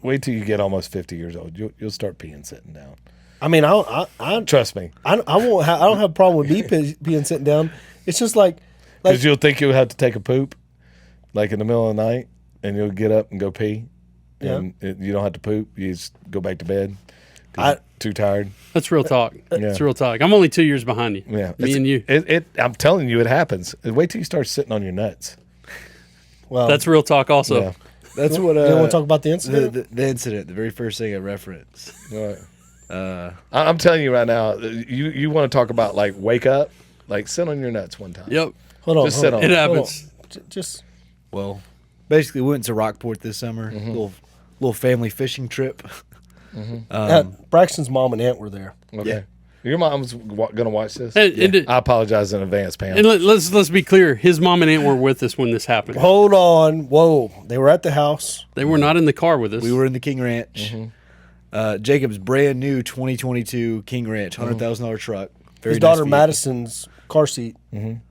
Wait till you get almost 50 years old. You'll start peeing sitting down. I mean, I Trust me. I won't. I don't have a problem with me peeing sitting down. It's just like Because you'll think you'll have to take a poop, like in the middle of the night, and you'll get up and go pee, and you don't have to poop. You just go back to bed. Too tired. That's real talk. It's real talk. I'm only 2 years behind you. Yeah, Me and you. I'm telling you, it happens. Wait till you start sitting on your nuts. well, That's real talk also. Yeah. That's what. you want to talk about the incident? The incident, the very first thing I referenced. Right. I'm telling you right now, you want to talk about like wake up, like sit on your nuts one time. Yep. Hold on. Just sit on It it. happens. Just Well, basically, we went to Rockport this summer. Little family fishing trip. Braxton's mom and aunt were there. Okay. Yeah. Your mom's going to watch this? And I apologize in advance, Pam. And let's be clear. His mom and aunt were with us when this happened. Hold on. Whoa. They were at the house. They were not in the car with us. We were in the King Ranch. Jacob's brand new 2022 King Ranch, $100,000 truck. Very His nice daughter vehicle. Madison's car seat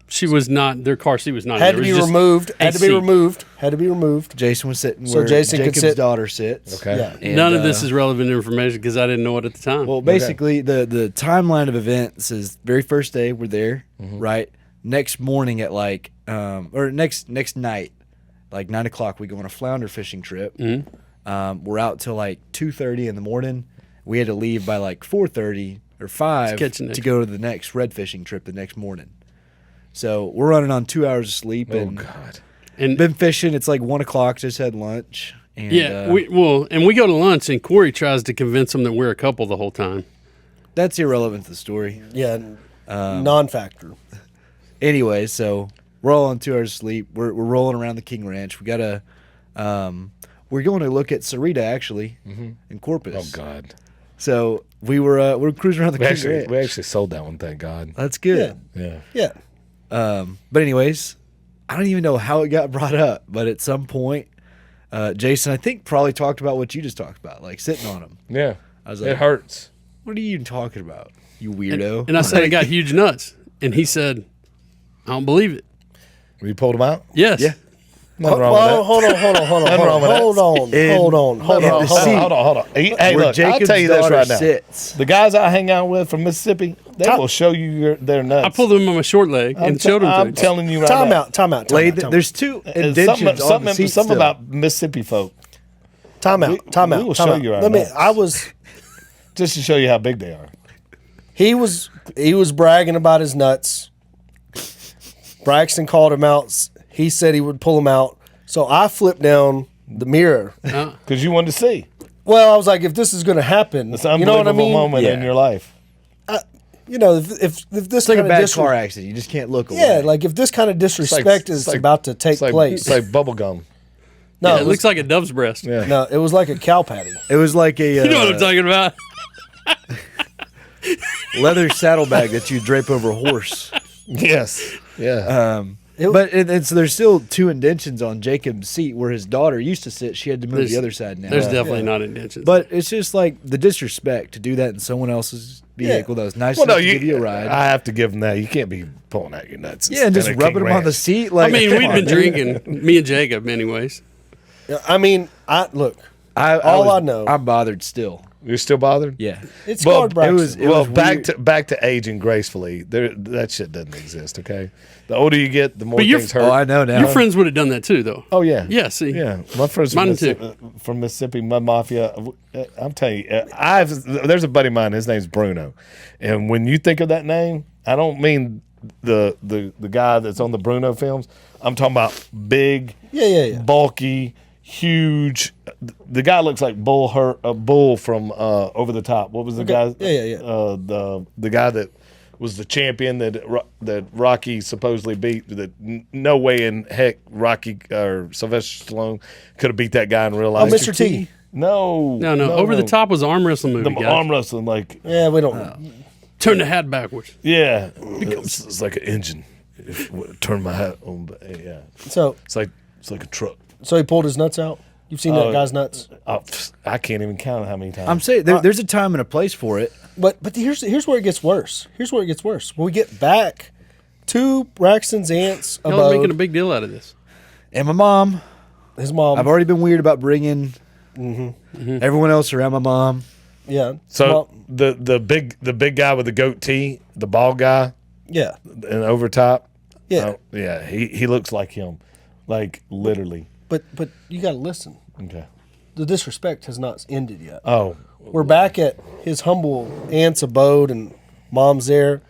She was not. Their car seat was not. had there. to It be was just removed. a Had to be seat. removed. Had to be removed. Jason was sitting So where Jason could Jacob's sit- daughter sits. Okay. Yeah. And, None of this is relevant information because I didn't know it at the time. Well, basically, the timeline of events is very first day we're there, right? Next morning at like, or next night, like 9 o'clock, we go on a flounder fishing trip. We're out till like 2:30 in the morning. We had to leave by like 4:30 or 5 catching to it. go to the next red fishing trip the next morning. So we're running on 2 hours of sleep Oh, and God. and been fishing. It's like 1 o'clock. Just had lunch. And, yeah, we go to lunch and Corey tries to convince them that we're a couple the whole time. that's irrelevant to the story. Yeah. Non-factor. Anyway, so we're all on 2 hours of sleep. We're rolling around the King Ranch. We got to, we're going to look at Sarita actually in Corpus. Oh, God. So we're cruising around the King Ranch. We actually sold that one, thank God. That's good. Yeah. Yeah. But anyways, I don't even know how it got brought up, but at some point, Jason, I think probably talked about what you just talked about, like sitting on him. Yeah. I was like, It hurts. what are you even talking about, you weirdo? And I said I got huge nuts, and he said, "I don't believe it." You pulled them out? Yes. Yeah. Nothing wrong with that. Hold on. Nothing wrong with that. Hold on. Hold on. Hey, Where look, I'll Jacob's tell you this daughter right now. sits. The guys I hang out with from Mississippi, they will show you their nuts. I pulled them on my short leg and showed them to I'm him. telling you right Time now. out. Time out. There's two Something, indentions on the seat something still. about Mississippi folk. Time out. Time we out. will time show out. you our Let me. nuts. I was. Just to show you how big they are. He was bragging about his nuts. Braxton called him out. He said he would pull them out. So I flipped down the mirror. Because you wanted to see. Well, I was like, if this is going to happen, It's an you know what I unbelievable mean? moment in Yeah. your life. You know, if this It's like a kind bad of car accident. You just can't look away. yeah, like if this kind of disrespect is about to take place. It's like bubble gum. No, Yeah, it looks like a dove's breast. Yeah. no, it was like a cow patty. It was like a You know what I'm talking about? leather saddlebag that you drape over a horse. Yes. Yeah. And so there's still two indentions on Jacob's seat where his daughter used to sit. She had to move There's- the other side now. There's definitely not indentions. But it's just like the disrespect to do that in someone else's vehicle that was nice well, enough no, to give you a ride. I have to give them that. You can't be pulling out your nuts. yeah, and just in a rubbing King them on the Ranch. seat. Like, I mean, come we'd on, been dude. drinking, me and Jacob, anyways. I mean, look. All I know. I'm bothered still. You're still bothered? Yeah. It's Well, called Braxton. it was back to aging gracefully. That shit doesn't exist. Okay, the older you get, the more But you're- things hurt. Oh, I know now. Your friends would have done that too, though. Oh yeah, Yeah, see. yeah. My friends Mine from Mississippi, Mud Mafia. I'm telling you, there's a buddy of mine. His name's Bruno, and when you think of that name, I don't mean the guy that's on the Bruno films. I'm talking about big, Yeah. bulky, huge. The guy looks like a bull from Over the Top. What was the guy? Yeah. The guy that was the champion that Rocky supposedly beat. That no way in heck Rocky or Sylvester Stallone could have beat that guy in real life. Mr. T. No. No. Over the Top was an arm wrestling movie, The guys. arm wrestling, like Yeah, we don't. Turn the hat backwards. yeah, it's like an engine. Turn my hat on, but yeah, So it's like a truck. he pulled his nuts out. You've seen that guy's nuts. I can't even count how many times. I'm saying there's a time and a place for it. But here's where it gets worse. When we get back to Braxton's aunt's Y'all are making a abode, big deal out of this. And my mom, his mom. I've already been weird about bringing Everyone else around my mom. Yeah. So Well, the big guy with the goatee, the bald guy, yeah. and over top. Yeah. Yeah. He looks like him, like literally. But you got to listen. Okay. The disrespect has not ended yet. Oh, We're back at his humble aunt's abode, and mom's there.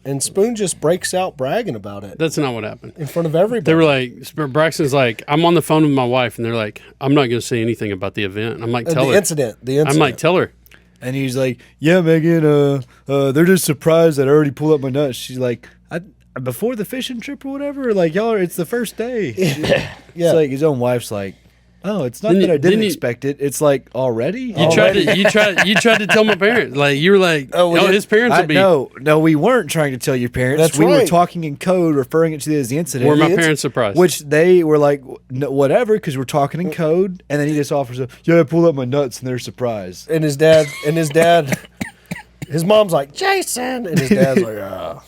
And Spoon just breaks out bragging about it That's not what happened. in front of everybody. They were like, Braxton's like, I'm on the phone with my wife, and they're like, I'm not going to say anything about the event. I'm like, tell the her. incident. The incident. I'm like, tell her. And he's like, "Yeah, Megan, they're just surprised that I already pulled up my nuts." She's like, "Before the fishing trip or whatever, like it's the first day." Yeah. It's like his own wife's like, "Oh, it's not Didn't that I you- didn't didn't you- expect it. It's like already." You tried to tell my parents. Like you were like, Oh, his parents would be. No, we weren't trying to tell your parents. That's we were right. talking in code, referring it to as the incident. Were my The parents surprised? Which they were like, no, whatever, because we're talking in code. And then he just offers, "Yeah, I pulled up my nuts," and they're surprised. And his dad, his mom's like, Jason. And his dad's like, oh.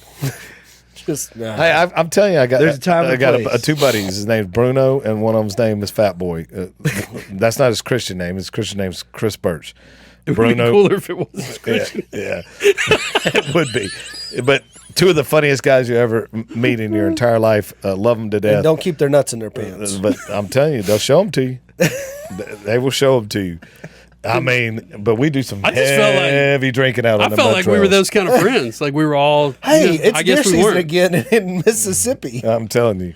Just, nah. hey, I'm telling you, There's a time and I got place. two buddies. His name's Bruno, and one of them's name is Fat Boy. That's not his Christian name. His Christian name's Chris Birch. It would be cooler if it was Yeah, Christian. yeah, it would be. But two of the funniest guys you ever meet in your entire life. Love them to And death. don't keep their nuts in their pants. But I'm telling you, they'll show them to you. They will show them to you. I mean, but we do some I just felt like- heavy drinking out on I the felt mud like we were trails. those kind of friends. Like we were all. Hey, you know, it's I deer guess we season weren't. again in Mississippi. I'm telling you.